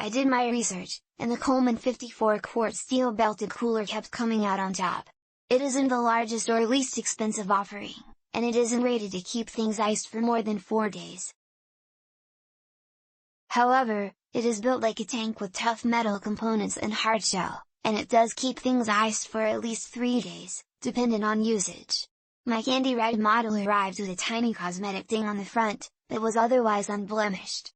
I did my research, and the Coleman 54 quart steel belted cooler kept coming out on top. It isn't the largest or least expensive offering, and it isn't rated to keep things iced for more than 4 days. However, it is built like a tank with tough metal components and hard shell, and it does keep things iced for at least 3 days, depending on usage. My candy ride model arrived with a tiny cosmetic ding on the front, that was otherwise unblemished.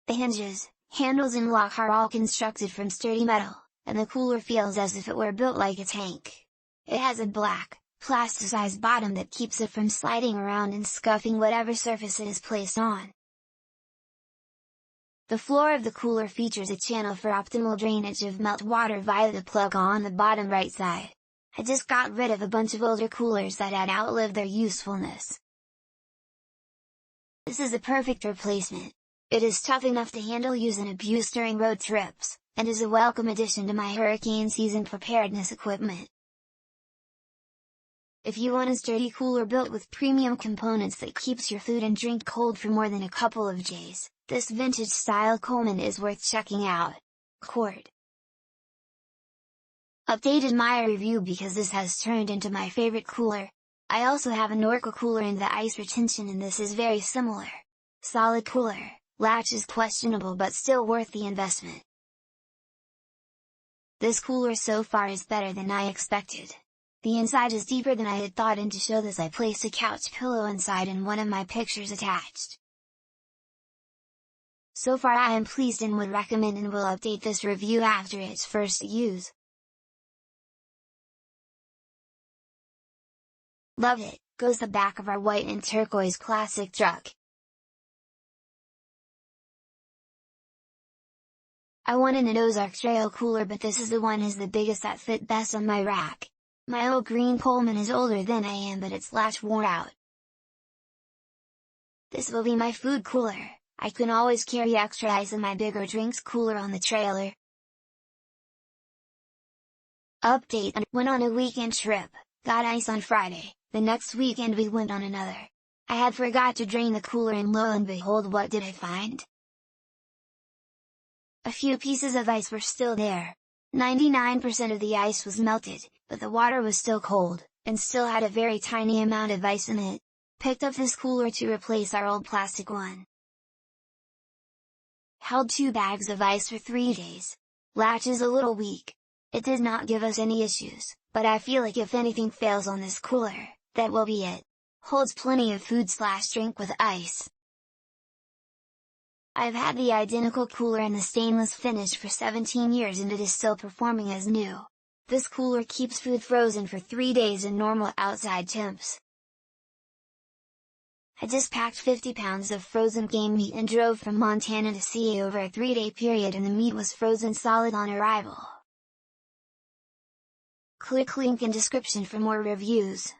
The hinges, handles and lock are all constructed from sturdy metal, and the cooler feels as if it were built like a tank. It has a black, plasticized bottom that keeps it from sliding around and scuffing whatever surface it is placed on. The floor of the cooler features a channel for optimal drainage of meltwater via the plug on the bottom right side. I just got rid of a bunch of older coolers that had outlived their usefulness. This is a perfect replacement. It is tough enough to handle use and abuse during road trips, and is a welcome addition to my hurricane season preparedness equipment. If you want a sturdy cooler built with premium components that keeps your food and drink cold for more than a couple of days, this vintage style Coleman is worth checking out. Quart. Updated my review because this has turned into my favorite cooler. I also have an Orca cooler in the ice retention and this is very similar. Solid cooler, latch is questionable but still worth the investment. This cooler so far is better than I expected. The inside is deeper than I had thought, and to show this I placed a couch pillow inside and one of my pictures attached. So far I am pleased and would recommend and will update this review after its first use. Love it, goes the back of our white and turquoise classic truck. I wanted an Ozark Trail cooler but this is the one is the biggest that fit best on my rack. My old green Coleman is older than I am but its latch wore out. This will be my food cooler. I can always carry extra ice in my bigger drinks cooler on the trailer. Update: went on a weekend trip, got ice on Friday, the next weekend we went on another. I had forgot to drain the cooler and lo and behold, what did I find? A few pieces of ice were still there. 99% of the ice was melted, but the water was still cold, and still had a very tiny amount of ice in it. Picked up this cooler to replace our old plastic one. Held 2 bags of ice for 3 days. Latch is a little weak. It did not give us any issues, but I feel like if anything fails on this cooler, that will be it. Holds plenty of food/drink with ice. I've had the identical cooler in the stainless finish for 17 years and it is still performing as new. This cooler keeps food frozen for 3 days in normal outside temps. I just packed 50 pounds of frozen game meat and drove from Montana to CA over a 3-day period and the meat was frozen solid on arrival. Click link in description for more reviews.